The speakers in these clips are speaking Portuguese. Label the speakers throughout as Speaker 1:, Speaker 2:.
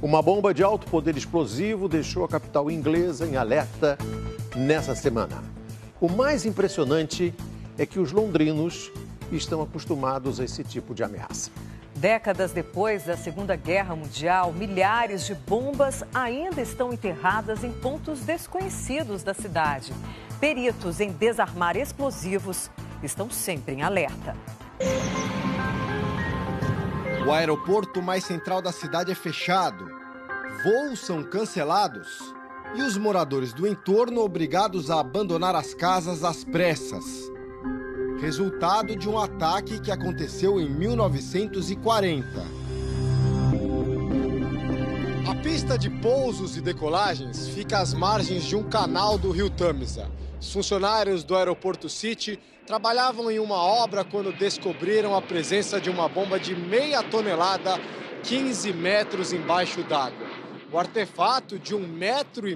Speaker 1: Uma bomba de alto poder explosivo deixou a capital inglesa em alerta nessa semana. O mais impressionante é que os londrinos estão acostumados a esse tipo de ameaça.
Speaker 2: Décadas depois da Segunda Guerra Mundial, milhares de bombas ainda estão enterradas em pontos desconhecidos da cidade. Peritos em desarmar explosivos estão sempre em alerta.
Speaker 3: O aeroporto mais central da cidade é fechado, voos são cancelados e os moradores do entorno obrigados a abandonar as casas às pressas. Resultado de um ataque que aconteceu em 1940. A pista de pousos e decolagens fica às margens de um canal do rio Tâmisa. Os funcionários do aeroporto City trabalhavam em uma obra quando descobriram a presença de uma bomba de meia tonelada, 15 metros embaixo d'água. O artefato de 1,5 metros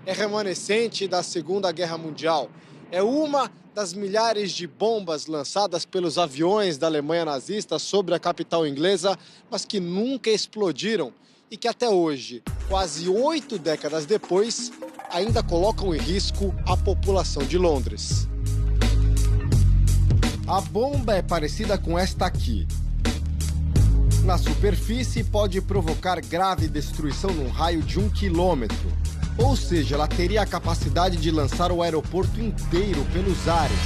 Speaker 3: é remanescente da Segunda Guerra Mundial. É uma das milhares de bombas lançadas pelos aviões da Alemanha nazista sobre a capital inglesa, mas que nunca explodiram e que até hoje, quase 8 décadas depois, ainda colocam em risco a população de Londres. A bomba é parecida com esta aqui. Na superfície, pode provocar grave destruição num raio de 1 quilômetro. Ou seja, ela teria a capacidade de lançar o aeroporto inteiro pelos ares.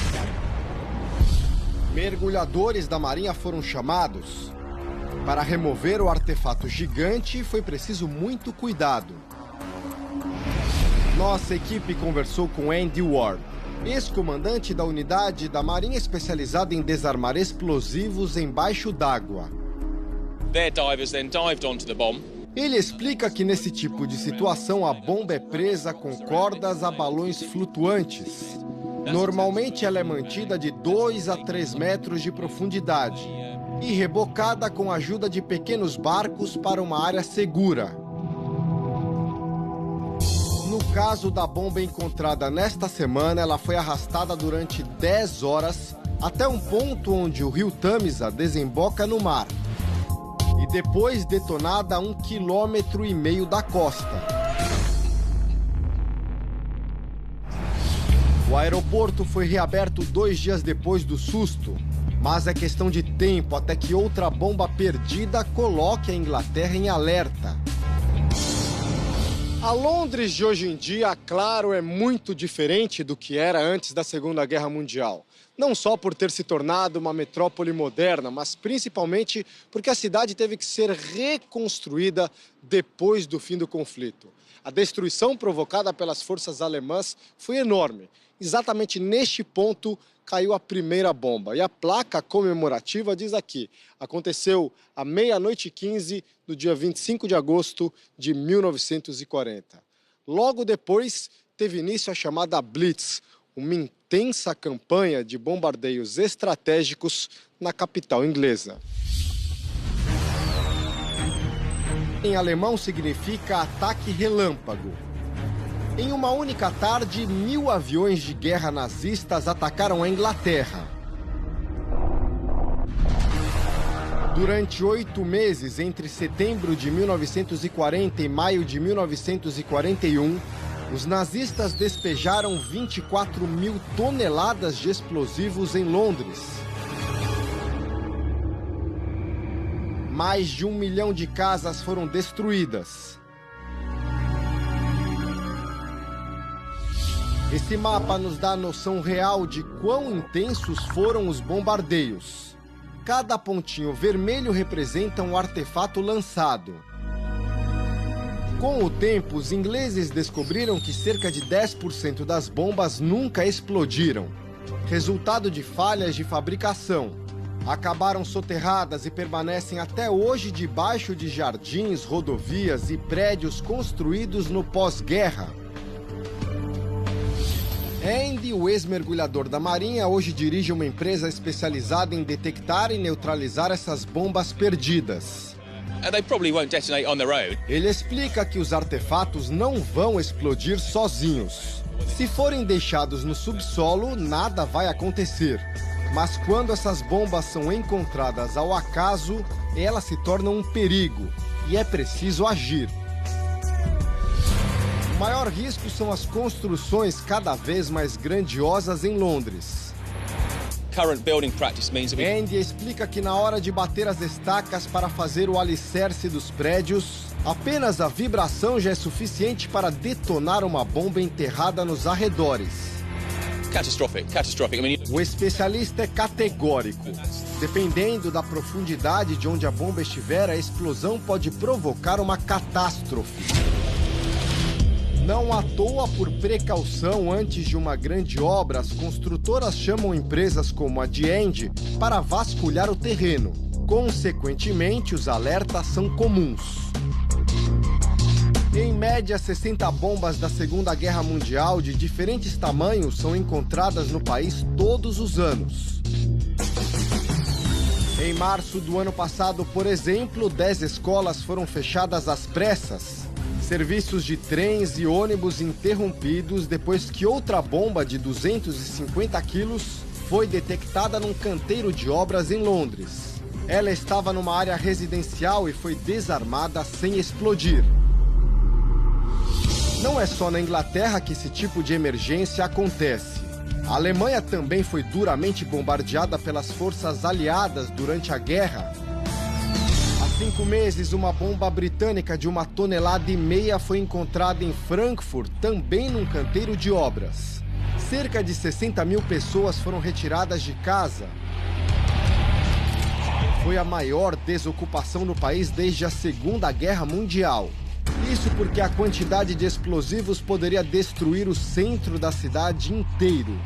Speaker 3: Mergulhadores da Marinha foram chamados. Para remover o artefato gigante, foi preciso muito cuidado. Nossa equipe conversou com Andy Ward, ex-comandante da unidade da Marinha especializada em desarmar explosivos embaixo d'água.
Speaker 4: Their divers then dived onto the bomb.
Speaker 3: Ele explica que nesse tipo de situação a bomba é presa com cordas a balões flutuantes. Normalmente ela é mantida de 2 a 3 metros de profundidade e rebocada com a ajuda de pequenos barcos para uma área segura. No caso da bomba encontrada nesta semana, ela foi arrastada durante 10 horas até um ponto onde o rio Tâmisa desemboca no mar. E depois detonada a 1,5 quilômetros da costa. O aeroporto foi reaberto 2 dias depois do susto, mas é questão de tempo até que outra bomba perdida coloque a Inglaterra em alerta. A Londres de hoje em dia, claro, é muito diferente do que era antes da Segunda Guerra Mundial. Não só por ter se tornado uma metrópole moderna, mas principalmente porque a cidade teve que ser reconstruída depois do fim do conflito. A destruição provocada pelas forças alemãs foi enorme. Exatamente neste ponto caiu a primeira bomba. E a placa comemorativa diz aqui: aconteceu à 00:15 do dia 25 de agosto de 1940. Logo depois, teve início a chamada Blitz, uma intensa campanha de bombardeios estratégicos na capital inglesa. Em alemão significa ataque relâmpago. Em uma única tarde, 1000 aviões de guerra nazistas atacaram a Inglaterra. Durante 8 meses, entre setembro de 1940 e maio de 1941, os nazistas despejaram 24.000 toneladas de explosivos em Londres. Mais de 1 milhão de casas foram destruídas. Esse mapa nos dá a noção real de quão intensos foram os bombardeios. Cada pontinho vermelho representa um artefato lançado. Com o tempo, os ingleses descobriram que cerca de 10% das bombas nunca explodiram. Resultado de falhas de fabricação. Acabaram soterradas e permanecem até hoje debaixo de jardins, rodovias e prédios construídos no pós-guerra. Andy, o ex-mergulhador da Marinha, hoje dirige uma empresa especializada em detectar e neutralizar essas bombas perdidas.
Speaker 4: They probably won't detonate on their own.
Speaker 3: Ele explica que os artefatos não vão explodir sozinhos. Se forem deixados no subsolo, nada vai acontecer. Mas quando essas bombas são encontradas ao acaso, elas se tornam um perigo. e é preciso agir. O maior risco são as construções cada vez mais grandiosas em Londres.
Speaker 4: Current building practice means that
Speaker 3: Andy explica que na hora de bater as estacas para fazer o alicerce dos prédios, apenas a vibração já é suficiente para detonar uma bomba enterrada nos arredores.
Speaker 4: catastrophic.
Speaker 3: O especialista é categórico. Dependendo da profundidade de onde a bomba estiver, a explosão pode provocar uma catástrofe. Não à toa, por precaução antes de uma grande obra, as construtoras chamam empresas como a de Andy para vasculhar o terreno. Consequentemente, os alertas são comuns. Em média, 60 bombas da Segunda Guerra Mundial de diferentes tamanhos são encontradas no país todos os anos. Em março do ano passado, por exemplo, 10 escolas foram fechadas às pressas. Serviços de trens e ônibus interrompidos depois que outra bomba de 250 quilos foi detectada num canteiro de obras em Londres. Ela estava numa área residencial e foi desarmada sem explodir. Não é só na Inglaterra que esse tipo de emergência acontece. A Alemanha também foi duramente bombardeada pelas forças aliadas durante a guerra. Há 5 meses, uma bomba britânica de 1,5 toneladas foi encontrada em Frankfurt, também num canteiro de obras. Cerca de 60 mil pessoas foram retiradas de casa. Foi a maior desocupação no país desde a Segunda Guerra Mundial. Isso porque a quantidade de explosivos poderia destruir o centro da cidade inteiro.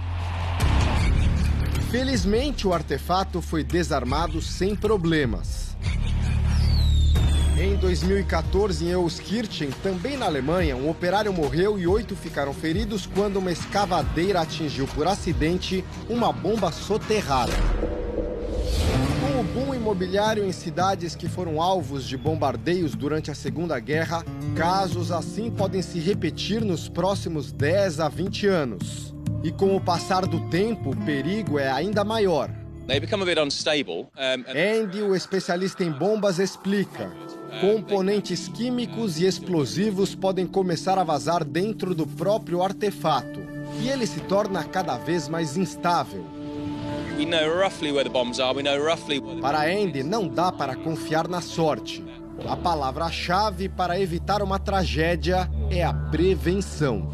Speaker 3: Felizmente, o artefato foi desarmado sem problemas. Em 2014, em Euskirchen, também na Alemanha, um operário morreu e 8 ficaram feridos quando uma escavadeira atingiu por acidente uma bomba soterrada. Com o boom imobiliário em cidades que foram alvos de bombardeios durante a Segunda Guerra, casos assim podem se repetir nos próximos 10 a 20 anos. E com o passar do tempo, o perigo é ainda maior.
Speaker 4: they become a bit unstable.
Speaker 3: Andy, o especialista em bombas, explica. Componentes químicos e explosivos podem começar a vazar dentro do próprio artefato. E ele se torna cada vez mais instável.
Speaker 4: We know roughly where the bombs are. We know roughly where
Speaker 3: Para Andy, não dá para confiar na sorte. A palavra-chave para evitar uma tragédia é a prevenção.